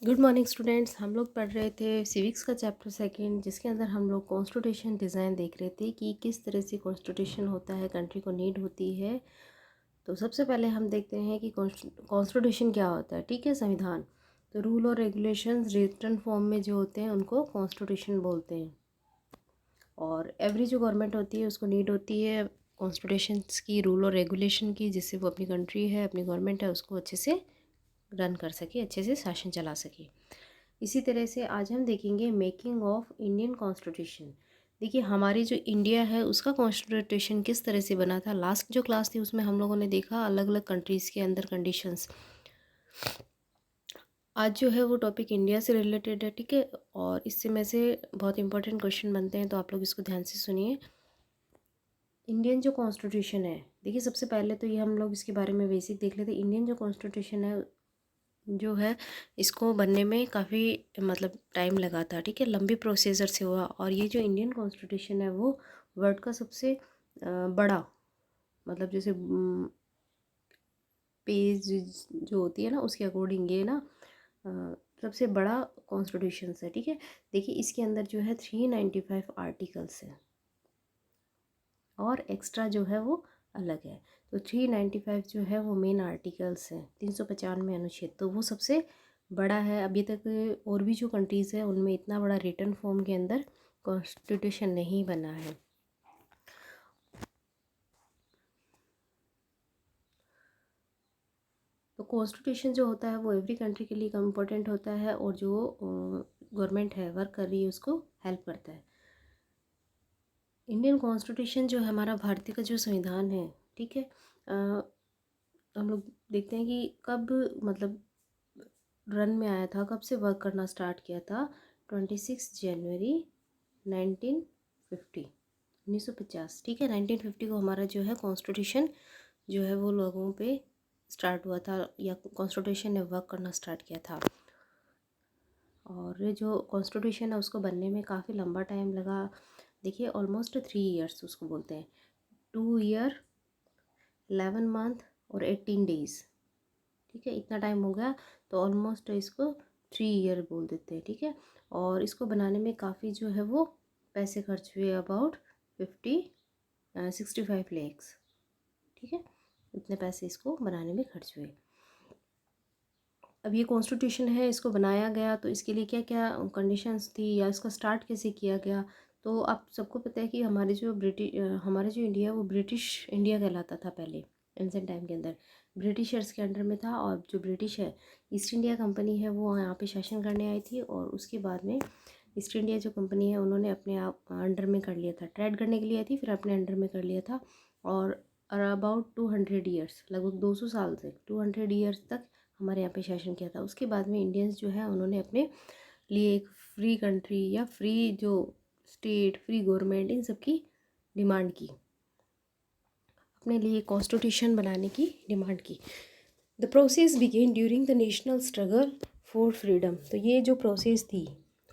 Good morning students. हम लोग पढ़ रहे थे सिविक्स का चैप्टर सेकंड, जिसके अंदर हम लोग कॉन्स्टिट्यूशन डिज़ाइन देख रहे थे कि किस तरह से कॉन्स्टिट्यूशन होता है, कंट्री को नीड होती है। तो सबसे पहले हम देखते हैं कि कॉन्स्टिट्यूशन क्या होता है। ठीक है, संविधान। तो रूल और रेगुलेशंस रिटन फॉर्म में जो होते हैं उनको कॉन्स्टिट्यूशन बोलते हैं। और एवरी जो गवर्नमेंट होती है उसको नीड होती है कॉन्स्टिट्यूशंस की, रूल और रेगुलेशन की, जिससे वो अपनी कंट्री है, अपनी गवर्नमेंट है, उसको अच्छे से रन कर सके, अच्छे से शासन चला सके। इसी तरह से आज हम देखेंगे मेकिंग ऑफ इंडियन कॉन्स्टिट्यूशन। देखिए, हमारी जो इंडिया है उसका कॉन्स्टिट्यूशन किस तरह से बना था। लास्ट जो क्लास थी उसमें हम लोगों ने देखा अलग अलग कंट्रीज़ के अंदर कंडीशंस। आज जो है वो टॉपिक इंडिया से रिलेटेड है। ठीक है, और इससे में से बहुत इंपॉर्टेंट क्वेश्चन बनते हैं, तो आप लोग इसको ध्यान से सुनिए। इंडियन जो कॉन्स्टिट्यूशन है, देखिए सबसे पहले तो ये हम लोग इसके बारे में बेसिक देख लेते हैं। इंडियन जो कॉन्स्टिट्यूशन है जो है इसको बनने में काफ़ी मतलब टाइम लगा था। ठीक है, लंबी प्रोसीजर से हुआ। और ये जो इंडियन कॉन्स्टिट्यूशन है वो वर्ल्ड का सबसे बड़ा, मतलब जैसे पेज जो होती है ना उसके अकॉर्डिंग ये ना सबसे बड़ा कॉन्स्टिट्यूशन है। ठीक है, देखिए इसके अंदर जो है 395 आर्टिकल्स है और एक्स्ट्रा जो है वो अलग है। तो 395 जो है वो मेन आर्टिकल्स हैं, 395 अनुच्छेद, तो वो सबसे बड़ा है। अभी तक और भी जो कंट्रीज़ है उनमें इतना बड़ा रिटन फॉर्म के अंदर कॉन्स्टिट्यूशन नहीं बना है। तो कॉन्स्टिट्यूशन जो होता है वो एवरी कंट्री के लिए इम्पोर्टेंट होता है, और जो गवर्नमेंट है वर्क कर रही है उसको हेल्प करता है। इंडियन कॉन्स्टिट्यूशन जो है हमारा भारतीय का जो संविधान है, ठीक है, हम लोग देखते हैं कि कब मतलब रन में आया था, कब से वर्क करना स्टार्ट किया था। 26 जनवरी 1950, 1950। ठीक है, 1950 को हमारा जो है कॉन्स्टिट्यूशन जो है वो लोगों पे स्टार्ट हुआ था, या कॉन्स्टिट्यूशन ने वर्क करना स्टार्ट किया था। और ये जो कॉन्स्टिट्यूशन है उसको बनने में काफ़ी लंबा टाइम लगा। देखिए ऑलमोस्ट 3 ईयर्स उसको बोलते हैं, 2 ईयर 11 मंथ और 18 डेज़। ठीक है, इतना टाइम हो गया, तो ऑलमोस्ट इसको 3 ईयर बोल देते हैं। ठीक है, और इसको बनाने में काफ़ी जो है वो पैसे खर्च हुए, अबाउट 65 लैक्स। ठीक है, इतने पैसे इसको बनाने में खर्च हुए। अब ये कॉन्स्टिट्यूशन है, इसको बनाया गया तो इसके लिए क्या क्या कंडीशंस थी, या इसका स्टार्ट कैसे किया गया। तो आप सबको पता है कि हमारा जो इंडिया है वो ब्रिटिश इंडिया कहलाता था पहले, एंसेंट टाइम के अंदर ब्रिटिशर्स के अंडर में था। और जो ब्रिटिश है, ईस्ट इंडिया कंपनी है, वो यहाँ पे शासन करने आई थी, और उसके बाद में ईस्ट इंडिया जो कंपनी है उन्होंने अपने आप अंडर में कर लिया था, ट्रेड करने के लिए आई थी, फिर अपने अंडर में कर लिया था। और अबाउट 200 ईयर्स, लगभग 200 साल से 200 ईयर्स तक हमारे यहाँ पे शासन किया था। उसके बाद में इंडियंस जो है उन्होंने अपने लिए एक फ्री कंट्री या फ्री जो स्टेट, फ्री गवर्नमेंट, इन सब की डिमांड की, अपने लिए कॉन्स्टिट्यूशन बनाने की डिमांड की। The process begin during the national struggle for freedom. तो ये जो प्रोसेस थी,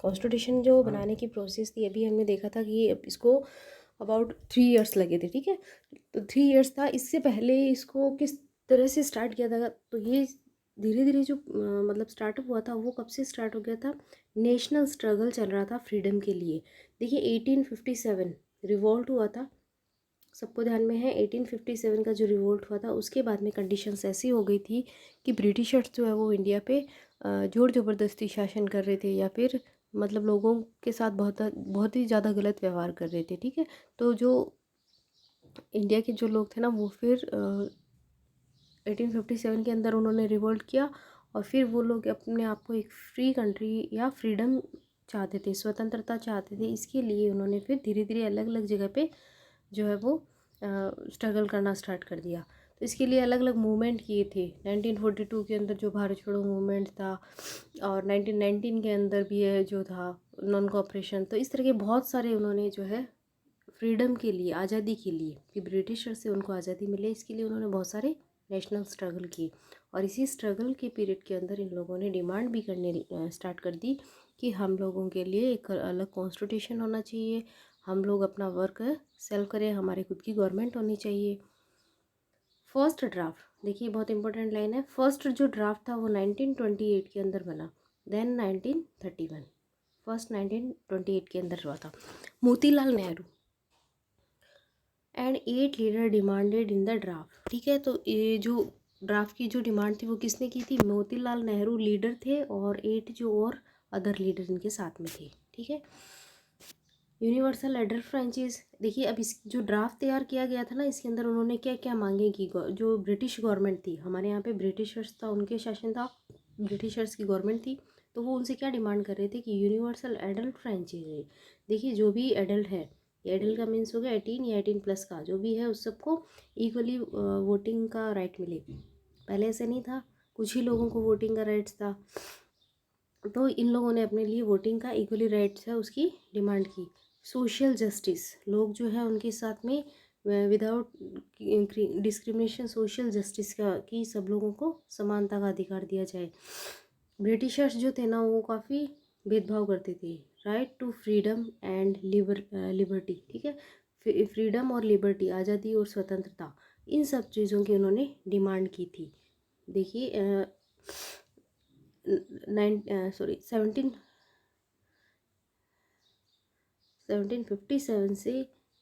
कॉन्स्टिट्यूशन जो बनाने की प्रोसेस थी, अभी हमने देखा था कि इसको अबाउट 3 ईयर्स लगे थे। ठीक है, तो 3 ईयर्स था। इससे पहले इसको किस तरह से स्टार्ट किया था, तो ये धीरे धीरे जो मतलब स्टार्टअप हुआ था वो कब से स्टार्ट हो गया था। नेशनल स्ट्रगल चल रहा था फ्रीडम के लिए। देखिए 1857 रिवॉल्ट हुआ था, सबको ध्यान में है। 1857 का जो रिवोल्ट हुआ था उसके बाद में कंडीशंस ऐसी हो गई थी कि ब्रिटिशर्स जो है वो इंडिया पे जोर ज़बरदस्ती शासन कर रहे थे, या फिर मतलब लोगों के साथ बहुत बहुत ही ज़्यादा गलत व्यवहार कर रहे थे। ठीक है, तो जो इंडिया के जो लोग थे ना वो फिर 1857 के अंदर उन्होंने रिवोल्ट किया, और फिर वो लोग अपने आप को एक फ्री कंट्री या फ्रीडम चाहते थे, स्वतंत्रता चाहते थे। इसके लिए उन्होंने फिर धीरे धीरे अलग अलग जगह पे जो है वो स्ट्रगल करना स्टार्ट कर दिया। तो इसके लिए अलग अलग मूवमेंट किए थे। 1942 के अंदर जो भारत छोड़ो मूवमेंट था, और 1919 के अंदर भी है जो था नॉन कॉपरेशन। तो इस तरह के बहुत सारे उन्होंने जो है फ्रीडम के लिए, आज़ादी के लिए, कि ब्रिटिशर से उनको आज़ादी मिले, इसके लिए उन्होंने बहुत सारे नेशनल स्ट्रगल की। और इसी स्ट्रगल के पीरियड के अंदर इन लोगों ने डिमांड भी करने स्टार्ट कर दी कि हम लोगों के लिए एक अलग कॉन्स्टिट्यूशन होना चाहिए, हम लोग अपना वर्क सेल्फ करें, हमारी खुद की गवर्नमेंट होनी चाहिए। फर्स्ट ड्राफ्ट, देखिए बहुत इंपॉर्टेंट लाइन है, फर्स्ट जो ड्राफ्ट था वो 1928 के अंदर बना। देन 1931, फर्स्ट 1928 के अंदर हुआ था। Motilal Nehru and 8 leader demanded in the draft, ठीक है। तो ये जो ड्राफ्ट की जो डिमांड थी वो किसने की थी? मोतीलाल नेहरू लीडर थे और 8 जो और अदर लीडर इनके साथ में थे, ठीक है। यूनिवर्सल एडल्ट फ्रेंचाइज, देखिए अब इस जो ड्राफ्ट तैयार किया गया था ना, इसके अंदर उन्होंने क्या क्या मांगे की, जो ब्रिटिश गवर्नमेंट थी, हमारे यहाँ पे ब्रिटिशर्स था, उनके शासन था, ब्रिटिशर्स की गवर्नमेंट थी, तो वो उनसे क्या डिमांड कर रहे थे कि यूनिवर्सल एडल्ट फ्रेंचाइज, देखिए जो भी एडल्ट है, एडल्ट का मीन्स हो गया 18 या 18+ का, जो भी है उस सबको इक्वली वोटिंग का राइट मिले। पहले ऐसे नहीं था, कुछ ही लोगों को वोटिंग का राइट्स था, तो इन लोगों ने अपने लिए वोटिंग का इक्वली राइट्स है उसकी डिमांड की। सोशल जस्टिस, लोग जो है उनके साथ में विदाउट डिस्क्रिमिनेशन सोशल जस्टिस का, कि सब लोगों को समानता का अधिकार दिया जाए। ब्रिटिशर्स जो थे ना वो काफ़ी भेदभाव करते थे। Right to freedom and liberty, ठीक है, फ्रीडम और लिबर्टी, आज़ादी और स्वतंत्रता, इन सब चीज़ों की उन्होंने डिमांड की थी। देखिए 1757 से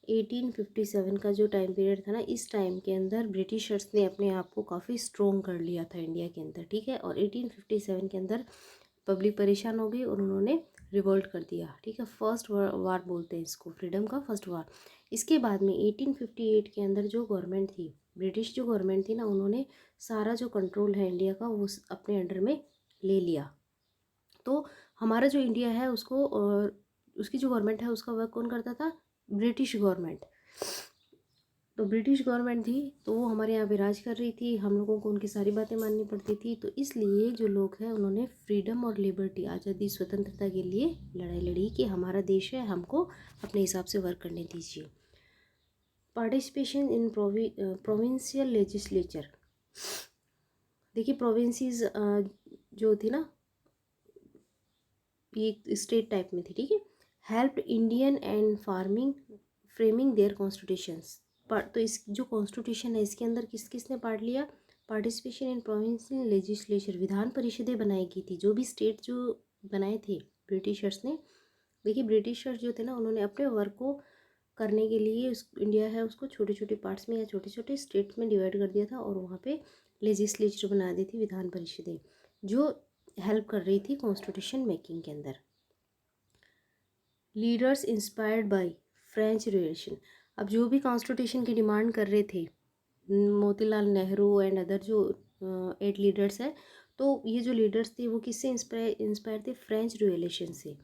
1857 का जो टाइम पीरियड था ना, इस टाइम के अंदर ब्रिटिशर्स ने अपने आप को काफ़ी स्ट्रॉन्ग कर लिया था इंडिया के अंदर, ठीक है। और 1857 के अंदर पब्लिक परेशान हो गई और उन्होंने रिवोल्ट कर दिया, ठीक है। फर्स्ट वार बोलते हैं इसको, फ्रीडम का फर्स्ट वार। इसके बाद में 1858 के अंदर जो गवर्नमेंट थी, ब्रिटिश जो गवर्नमेंट थी ना, उन्होंने सारा जो कंट्रोल है इंडिया का वो अपने अंडर में ले लिया। तो हमारा जो इंडिया है उसको उसकी जो गवर्नमेंट है उसका वर्क कौन करता था? British government. तो ब्रिटिश गवर्नमेंट थी तो वो हमारे यहाँ पे राज कर रही थी, हम लोगों को उनकी सारी बातें माननी पड़ती थी। तो इसलिए जो लोग हैं उन्होंने फ्रीडम और लिबर्टी, आज़ादी स्वतंत्रता के लिए लड़ाई लड़ी कि हमारा देश है, हमको अपने हिसाब से वर्क करने दीजिए। पार्टिसिपेशन इन प्रोविंशियल लेजिस्लेचर, देखिए प्रोविंसीज जो थी ना ये स्टेट टाइप में थी, ठीक है। Helped Indian and farming framing their constitutions, तो इस जो कॉन्स्टिट्यूशन है इसके अंदर किस किसने पार्ट लिया? पार्टिसिपेशन इन प्रोविंशियल लेजिस्लेचर, विधान परिषदें बनाई गई थी, जो भी स्टेट जो बनाए थे ब्रिटिशर्स ने। देखिए ब्रिटिशर्स जो थे ना उन्होंने अपने वर्क को करने के लिए इंडिया है उसको छोटे छोटे पार्ट्स में या छोटे छोटे स्टेट्स में डिवाइड कर दिया था और वहाँ पे लेजिस्लेचर बना दी थी, विधान परिषदें, जो हेल्प कर रही थी कॉन्स्टिट्यूशन मेकिंग के अंदर। Leaders inspired by French revolution, अब जो भी कॉन्स्टिट्यूशन की डिमांड कर रहे थे मोतीलाल नेहरू एंड अदर जो 8 लीडर्स है, तो ये जो लीडर्स थे वो किससे इंस्पायर थे? फ्रेंच रिवॉल्यूशन से।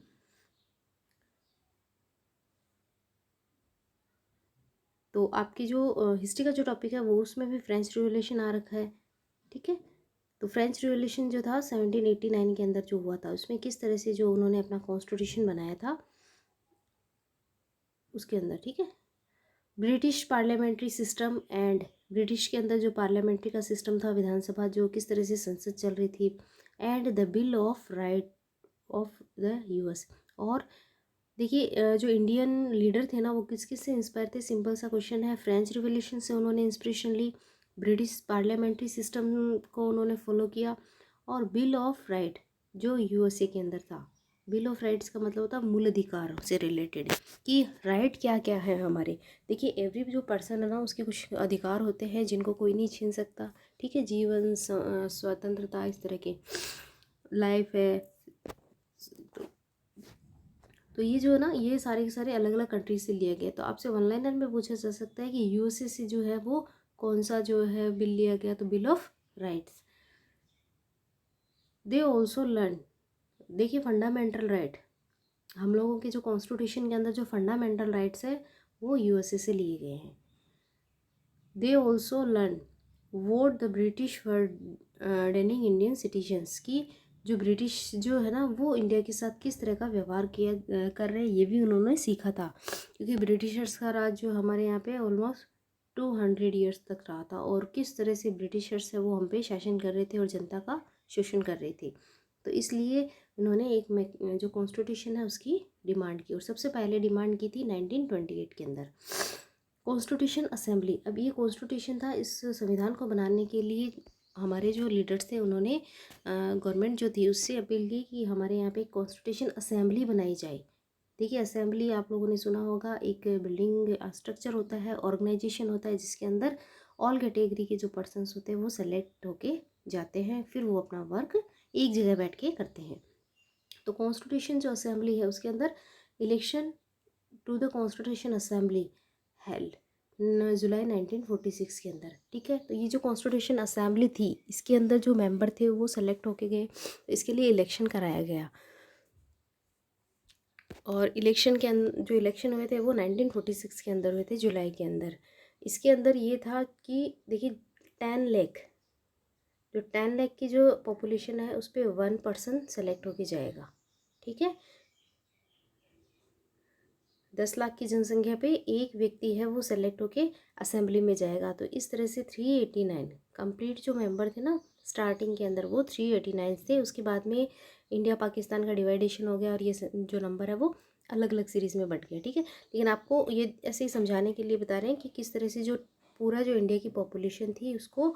तो आपकी जो हिस्ट्री का जो टॉपिक है वो उसमें भी फ्रेंच रिवॉल्यूशन आ रखा है, ठीक है। तो फ्रेंच रिवॉल्यूशन जो था 1789 के अंदर जो हुआ था, उसमें किस तरह से जो उन्होंने अपना कॉन्स्टिट्यूशन बनाया था उसके अंदर, ठीक है। British parliamentary system and, British के अंदर जो पार्लियामेंट्री का सिस्टम था, विधानसभा जो किस तरह से संसद चल रही थी, and the bill of right of the US. और देखिए जो इंडियन लीडर थे ना वो किस किस से इंस्पायर थे? सिंपल सा क्वेश्चन है, फ्रेंच रिवॉल्यूशन से उन्होंने इंस्पिरेशन ली, ब्रिटिश पार्लियामेंट्री सिस्टम को उन्होंने फॉलो किया, और बिल ऑफ राइट जो यूएसए के अंदर था। बिल ऑफ राइट्स का मतलब होता है मूल अधिकार से रिलेटेड, कि राइट क्या क्या है हमारे। देखिए एवरी जो पर्सन है ना उसके कुछ अधिकार होते हैं जिनको कोई नहीं छीन सकता, ठीक है। जीवन, स्वतंत्रता, इस तरह के लाइफ है। तो ये जो है ना ये सारे के सारे अलग अलग कंट्री से लिया गया। तो आपसे वन लाइनर में पूछा जा सकता है कि यूएसए से जो है वो कौन सा जो है बिल लिया गया? तो bill of rights. They also learn, देखिए फंडामेंटल राइट, हम लोगों के जो कॉन्स्टिट्यूशन के अंदर जो फंडामेंटल राइट्स है वो यूएसए से लिए गए हैं। They also learn what the British burdening Indian citizens, की जो ब्रिटिश जो है ना वो इंडिया के साथ किस तरह का व्यवहार किया कर रहे हैं ये भी उन्होंने सीखा था। क्योंकि ब्रिटिशर्स का राज जो हमारे यहाँ पे ऑलमोस्ट 200 ईयर्स तक रहा था, और किस तरह से ब्रिटिशर्स है वो हम पे शासन कर रहे थे और जनता का शोषण कर रहे थे। तो इसलिए उन्होंने एक जो कॉन्स्टिट्यूशन है उसकी डिमांड की, और सबसे पहले डिमांड की थी 1928 के अंदर। कॉन्स्टिट्यूशन असेंबली, अब ये कॉन्स्टिट्यूशन था, इस संविधान को बनाने के लिए हमारे जो लीडर्स थे उन्होंने गवर्नमेंट जो थी उससे अपील की कि हमारे यहाँ पे कॉन्स्टिट्यूशन असेंबली बनाई जाए। देखिए असेंबली आप लोगों ने सुना होगा, एक बिल्डिंग स्ट्रक्चर होता है, ऑर्गेनाइजेशन होता है, जिसके अंदर ऑल कैटेगरी के जो पर्सन्स होते हैं वो सेलेक्ट होके जाते हैं, फिर वो अपना वर्क एक जगह बैठ के करते हैं। तो कॉन्स्टिट्यूशन जो असेंबली है उसके अंदर election to the constitution assembly held July 1946 के अंदर, ठीक है। तो ये जो कॉन्स्टिट्यूशन असेंबली थी इसके अंदर जो मेंबर थे वो सेलेक्ट होके गए, तो इसके लिए इलेक्शन कराया गया। और इलेक्शन के जो इलेक्शन हुए थे वो 1946 के अंदर हुए थे, जुलाई के अंदर। इसके अंदर ये था कि देखिए 10 लाख, जो 10 लाख की जो पॉपुलेशन है उस पर 1 पर्सन सेलेक्ट होके जाएगा, ठीक है। 10 लाख की जनसंख्या पे एक व्यक्ति है वो सेलेक्ट होके असेंबली में जाएगा। तो इस तरह से 389 कंप्लीट जो मेंबर थे ना स्टार्टिंग के अंदर वो 389 थे। उसके बाद में इंडिया पाकिस्तान का डिवाइडेशन हो गया और ये जो नंबर है वो अलग अलग सीरीज़ में बट गया, ठीक है। लेकिन आपको ये ऐसे ही समझाने के लिए बता रहे हैं कि किस तरह से जो पूरा जो इंडिया की पॉपुलेशन थी उसको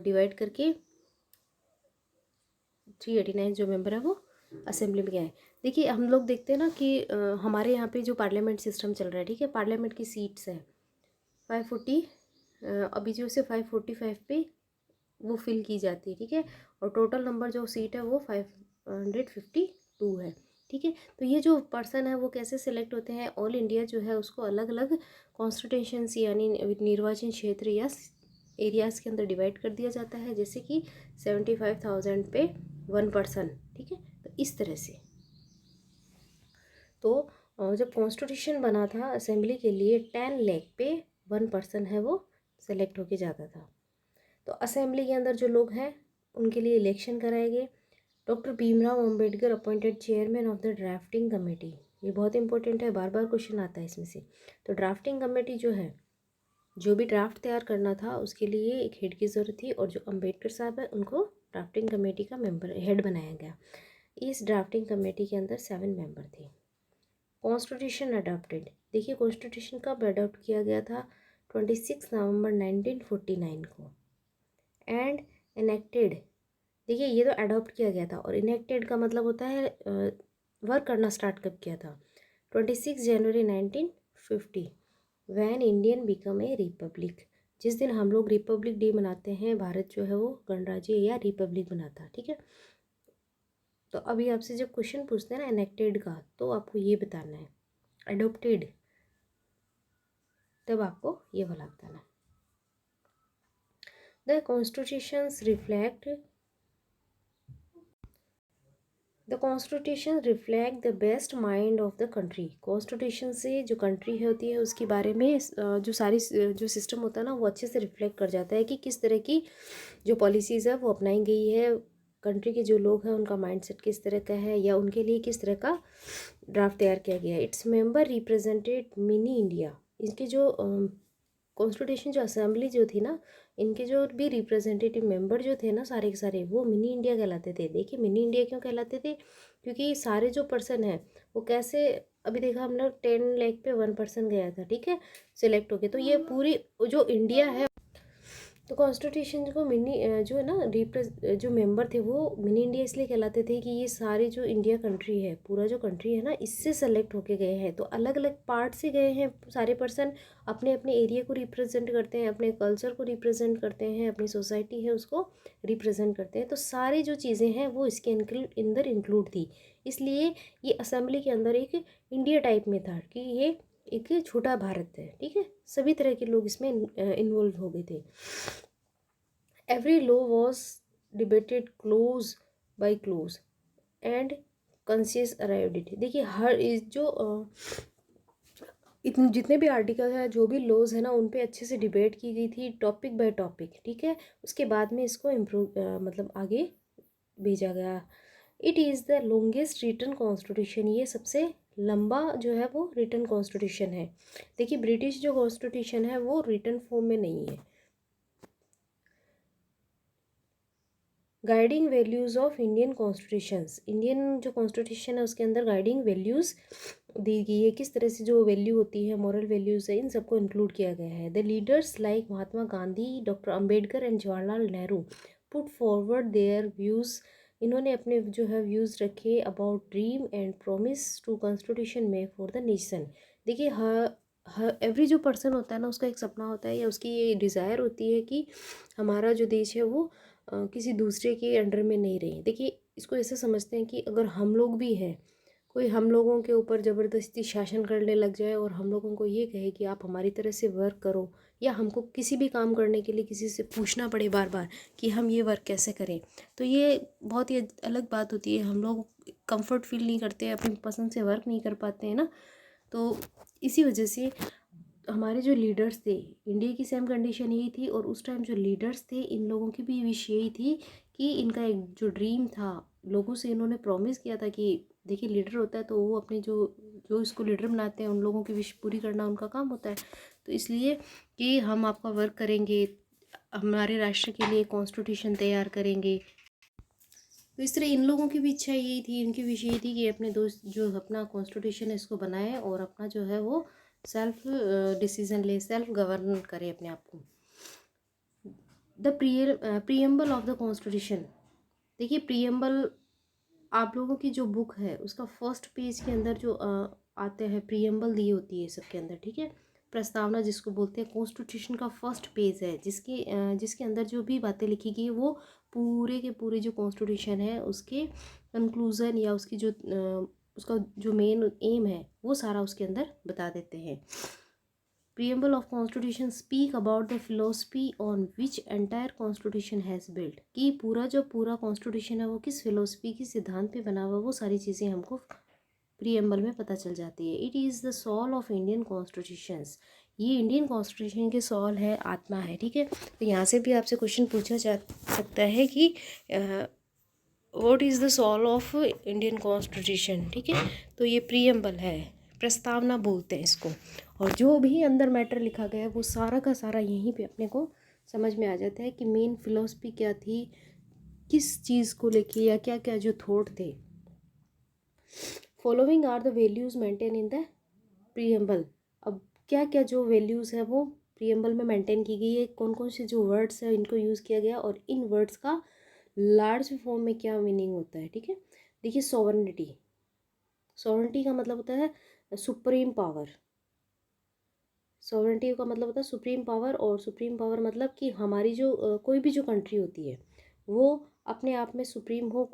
डिवाइड करके 389 जो मेंबर है वो असेंबली में गए हैं। देखिए हम लोग देखते हैं ना कि हमारे यहाँ पे जो पार्लियामेंट सिस्टम चल रहा है, ठीक है, पार्लियामेंट की सीट्स है 540, अभी जो से 545 पे वो फिल की जाती है, ठीक है। और टोटल नंबर जो सीट है वो 552 है, ठीक है। तो ये जो पर्सन है वो कैसे सिलेक्ट होते हैं, ऑल इंडिया जो है उसको अलग अलग कॉन्स्टिट्यूशंस यानी निर्वाचन क्षेत्र या एरियाज़ के अंदर डिवाइड कर दिया जाता है, जैसे कि 75,000 पे 1 पर्सन, ठीक है। तो इस तरह से तो जब कॉन्स्टिट्यूशन बना था असेंबली के लिए 10 लाख पे 1 पर्सन है वो सेलेक्ट होके जाता था। तो असेंबली के अंदर जो लोग हैं उनके लिए इलेक्शन कराए गए। Doctor Bhimrao Ambedkar appointed chairman of the drafting committee, ये बहुत इंपॉर्टेंट है, बार बार क्वेश्चन आता है इसमें से। तो ड्राफ्टिंग कमेटी जो है, जो भी ड्राफ्ट तैयार करना था उसके लिए एक हेड की ज़रूरत थी, और जो अंबेडकर साहब है उनको ड्राफ्टिंग कमेटी का मेंबर हेड बनाया गया। इस ड्राफ्टिंग कमेटी के अंदर 7 मेंबर थे। कॉन्स्टिट्यूशन अडॉप्टेड, देखिए कॉन्स्टिट्यूशन कब अडॉप्ट किया गया था, 26 नवंबर 1949 को। एंड इनेक्टेड, देखिए ये तो अडॉप्ट किया गया था, और इनेक्टेड का मतलब होता है वर्क करना स्टार्ट कब किया था, 26 जनवरी 1950 when Indian become a republic, जिस दिन हम लोग रिपब्लिक डे मनाते हैं, भारत जो है वो गणराज्य या रिपब्लिक बनाता, ठीक है। तो अभी आपसे जब क्वेश्चन पूछते हैं ना इनेक्टेड का, तो आपको ये बताना है, अडोप्टेड तब आपको ये वाला बताना है। The constitutions reflect the constitution reflect the best mind of the country, constitution से जो कंट्री होती है उसके बारे में जो सारी जो सिस्टम होता है ना वो अच्छे से रिफ्लेक्ट कर जाता है कि किस तरह की जो पॉलिसीज़ है वो अपनाई गई है, कंट्री के जो लोग हैं उनका माइंडसेट किस तरह का है, या उनके लिए किस तरह का ड्राफ्ट तैयार किया गया है। Its member represented mini India, इनके जो कॉन्स्टिट्यूशन जो असेंबली जो थी ना, इनके जो भी रिप्रेजेंटेटिव मेंबर जो थे ना सारे के सारे वो मिनी इंडिया कहलाते थे। देखिए मिनी इंडिया क्यों कहलाते थे, क्योंकि सारे जो पर्सन हैं वो कैसे, अभी देखा हम लोग 10 लाख पे 1 पर्सन गया था, ठीक है, सिलेक्ट हो गए। तो ये पूरी जो इंडिया है, तो कॉन्स्टिट्यूशन को मिनी जो है ना जो मेंबर थे वो मिनी इंडिया इसलिए कहलाते थे कि ये सारे जो इंडिया कंट्री है, पूरा जो कंट्री है ना इससे सेलेक्ट होके गए हैं। तो अलग अलग पार्ट से गए हैं सारे पर्सन, अपने अपने एरिया को रिप्रेजेंट करते हैं, अपने कल्चर को रिप्रेजेंट करते हैं, अपनी सोसाइटी है उसको रिप्रेजेंट करते हैं। तो सारी जो चीज़ें हैं वो इसके अंदर इंक्लूड थी, इसलिए ये असेंबली के अंदर एक इंडिया टाइप में था कि ये एक छोटा भारत है, ठीक है। सभी तरह के लोग इसमें इन्वॉल्व हो गए थे। Every law was debated close by close and conscious arrived it, देखिए हर इस जो इतने जितने भी आर्टिकल है, जो भी लॉज है ना, उन पे अच्छे से डिबेट की गई थी टॉपिक बाय टॉपिक, ठीक है। उसके बाद में इसको इम्प्रूव मतलब आगे भेजा गया। It is the longest written constitution, ये सबसे लंबा जो है वो रिटन कॉन्स्टिट्यूशन है। देखिए ब्रिटिश जो कॉन्स्टिट्यूशन है वो रिटन फॉर्म में नहीं है, guiding values of Indian constitutions, Indian जो कॉन्स्टिट्यूशन है उसके अंदर गाइडिंग वैल्यूज़ दी गई है, किस तरह से जो वैल्यू होती है, मॉरल वैल्यूज़ है, इन सबको इंक्लूड किया गया है। The leaders like Mahatma Gandhi, doctor Ambedkar and Jawaharlal Nehru put forward their views, इन्होंने अपने जो है व्यूज़ रखे about dream and promise to constitution में फॉर द नेशन। देखिए हर एवरी जो पर्सन होता है ना, उसका एक सपना होता है या उसकी ये डिज़ायर होती है कि हमारा जो देश है वो किसी दूसरे के अंडर में नहीं रहे। देखिए इसको ऐसे समझते हैं कि अगर हम लोग भी हैं, कोई हम लोगों के ऊपर ज़बरदस्ती शासन करने लग जाए और हम लोगों को ये कहे कि आप हमारी तरह से वर्क करो, या हमको किसी भी काम करने के लिए किसी से पूछना पड़े बार बार कि हम ये वर्क कैसे करें, तो ये बहुत ही अलग बात होती है। हम लोग कंफर्ट फील नहीं करते, अपनी पसंद से वर्क नहीं कर पाते हैं ना। तो इसी वजह से हमारे जो लीडर्स थे, इंडिया की सेम कंडीशन यही थी, और उस टाइम जो लीडर्स थे इन लोगों की भी विश यही थी कि इनका एक जो ड्रीम था, लोगों से इन्होंने प्रॉमिस किया था कि देखिए लीडर होता है तो वो अपने जो जो इसको लीडर बनाते हैं उन लोगों की विश पूरी करना उनका काम होता है। तो इसलिए कि हम आपका वर्क करेंगे, हमारे राष्ट्र के लिए कॉन्स्टिट्यूशन तैयार करेंगे। तो इस तरह इन लोगों की भी इच्छा यही थी, इनकी विश यही थी कि अपने दोस्त जो अपना कॉन्स्टिट्यूशन है इसको बनाए और अपना जो है वो सेल्फ डिसीजन ले, सेल्फ गवर्न करे अपने आप को। The preamble of the constitution, देखिए प्रीएम्बल आप लोगों की जो बुक है उसका फर्स्ट पेज के अंदर जो आते हैं प्रीएम्बल दी होती है सबके अंदर, ठीक है। प्रस्तावना जिसको बोलते हैं, कॉन्स्टिट्यूशन का फर्स्ट पेज है जिसके अंदर जो भी बातें लिखी गई वो पूरे के पूरे जो कॉन्स्टिट्यूशन है उसके कंक्लूज़न या उसकी जो उसका जो मेन एम है वो सारा उसके अंदर बता देते हैं। Preamble of Constitution speak about the philosophy on which entire Constitution has built, कि पूरा कॉन्स्टिट्यूशन है वो किस फिलोसफी की सिद्धांत पे बना हुआ, वो सारी चीज़ें हमको प्रीएम्बल में पता चल जाती है। It is the soul of Indian constitutions, ये इंडियन कॉन्स्टिट्यूशन के सोल है, आत्मा है, ठीक है। तो यहाँ से भी आपसे क्वेश्चन पूछा जा सकता है कि what is the soul of Indian constitution, ठीक है। तो ये प्रीएम्बल है, प्रस्तावना बोलते हैं इसको, और जो भी अंदर मैटर लिखा गया है वो सारा का सारा यहीं पे अपने को समझ में आ जाता है कि मेन फिलोसफी क्या थी, किस चीज़ को लेके, या क्या क्या जो थॉट थे। Following are the values maintain in the preamble, अब क्या क्या जो वैल्यूज़ है वो प्रीएम्बल में मेंटेन की गई है, कौन कौन से जो वर्ड्स है इनको यूज़ किया गया और इन वर्ड्स का लार्ज फॉर्म में क्या मीनिंग होता है, ठीक है। देखिए सॉवरेनिटी, सॉवरेनिटी का मतलब होता है सुप्रीम पावर, सॉवरेनिटी का मतलब होता है सुप्रीम पावर, और सुप्रीम पावर मतलब कि हमारी जो कोई भी जो कंट्री होती है वो अपने आप में सुप्रीम हो,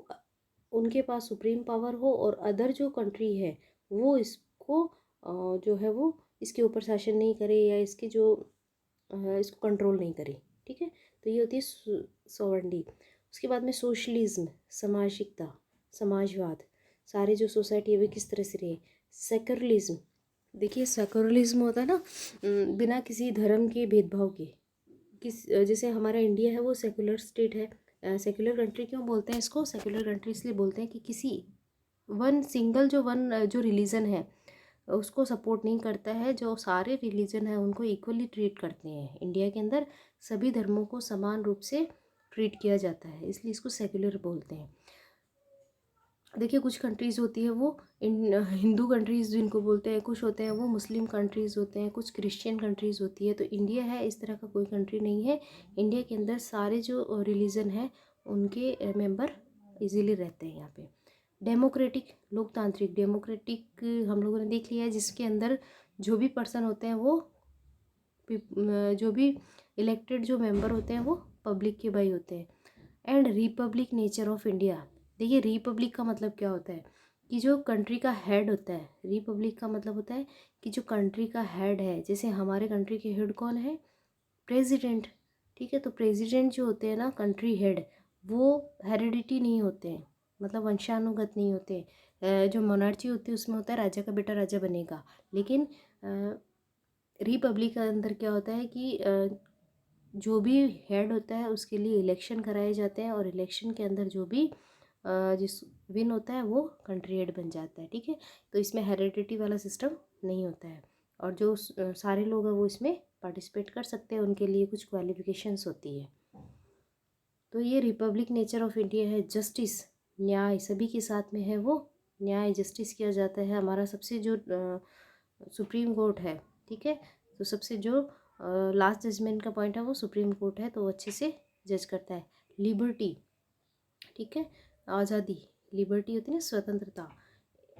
उनके पास सुप्रीम पावर हो, और अदर जो कंट्री है वो इसको जो है वो इसके ऊपर शासन नहीं करे या इसके जो इसको कंट्रोल नहीं करे, ठीक है। तो ये होती है सॉवरेनिटी। उसके बाद में सोशलिज्म, सामाजिकता, समाजवाद, सारे जो सोसाइटी है वे किस तरह से रहे। सेक्युलरिज्म, देखिए सेक्युलरिज्म होता है ना, बिना किसी धर्म के भेदभाव के, जैसे हमारा इंडिया है वो सेक्युलर स्टेट है, सेक्युलर कंट्री क्यों बोलते हैं इसको, सेक्युलर कंट्री इसलिए बोलते हैं कि किसी वन जो रिलीजन है उसको सपोर्ट नहीं करता है, जो सारे रिलीजन है उनको इक्वली ट्रीट करते हैं। इंडिया के अंदर सभी धर्मों को समान रूप से ट्रीट किया जाता है, इसलिए इसको सेक्युलर बोलते हैं। देखिए कुछ कंट्रीज़ होती है वो हिंदू कंट्रीज़ जिनको बोलते हैं, कुछ होते हैं वो मुस्लिम कंट्रीज़ होते हैं, कुछ क्रिश्चियन कंट्रीज़ होती है। तो इंडिया है इस तरह का कोई कंट्री नहीं है, इंडिया के अंदर सारे जो रिलीजन है उनके मेंबर इजीली रहते हैं यहाँ पे। डेमोक्रेटिक, लोकतांत्रिक, डेमोक्रेटिक हम लोगों ने देख लिया है, जिसके अंदर जो भी पर्सन होते हैं वो जो भी इलेक्टेड जो मेंबर होते हैं वो पब्लिक के भाई होते हैं। And Republic nature of India, देखिए रिपब्लिक का मतलब क्या होता है कि जो कंट्री का हेड होता है, रिपब्लिक का मतलब होता है कि जो कंट्री का हेड है, जैसे हमारे कंट्री के हेड कौन है, प्रेसिडेंट, ठीक है। तो प्रेसिडेंट जो होते हैं ना कंट्री हेड, वो हेरिडिटी नहीं होते हैं, मतलब वंशानुगत नहीं होते। जो मोनार्ची होती है उसमें होता है राजा का बेटा राजा बनेगा, लेकिन रिपब्लिक के अंदर क्या होता है कि जो भी हेड होता है उसके लिए इलेक्शन कराए जाते हैं, और इलेक्शन के अंदर जो भी जिस विन होता है वो कंट्री हेड बन जाता है, ठीक है। तो इसमें हेरिडिटी वाला सिस्टम नहीं होता है, और जो सारे लोग हैं वो इसमें पार्टिसिपेट कर सकते हैं, उनके लिए कुछ क्वालिफिकेशंस होती है। तो ये रिपब्लिक नेचर ऑफ इंडिया है, जस्टिस न्याय सभी के साथ में है, वो न्याय जस्टिस किया जाता है। हमारा सबसे जो सुप्रीम कोर्ट है, ठीक है, तो सबसे जो लास्ट जजमेंट का पॉइंट है वो सुप्रीम कोर्ट है, तो वो अच्छे से जज करता है। लिबर्टी, ठीक है, आज़ादी, लिबर्टी होती है ना स्वतंत्रता।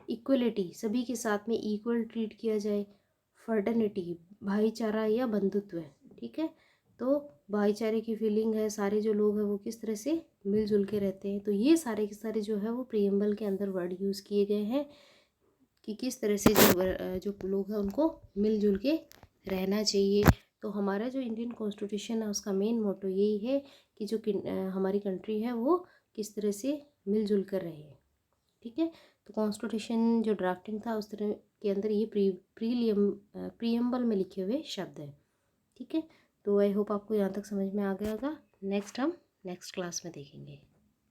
इक्वलिटी, सभी के साथ में इक्वल ट्रीट किया जाए। फर्टर्निटी, भाईचारा या बंधुत्व, ठीक है, तो भाईचारे की फीलिंग है, सारे जो लोग हैं वो किस तरह से मिलजुल के रहते हैं। तो ये सारे के सारे जो है वो प्रियम्बल के अंदर वर्ड यूज़ किए गए हैं कि किस तरह से जो लोग हैं उनको मिलजुल के रहना चाहिए। तो हमारा जो इंडियन कॉन्स्टिट्यूशन है उसका मेन मोटो यही है कि जो हमारी कंट्री है वो किस तरह से मिलजुल कर रहे, ठीक है। तो कॉन्स्टिट्यूशन जो ड्राफ्टिंग था उस तरह के अंदर ये प्रीएम्बल में लिखे हुए शब्द हैं, ठीक है। तो आई होप आपको यहाँ तक समझ में आ गया होगा। नेक्स्ट हम नेक्स्ट क्लास में देखेंगे।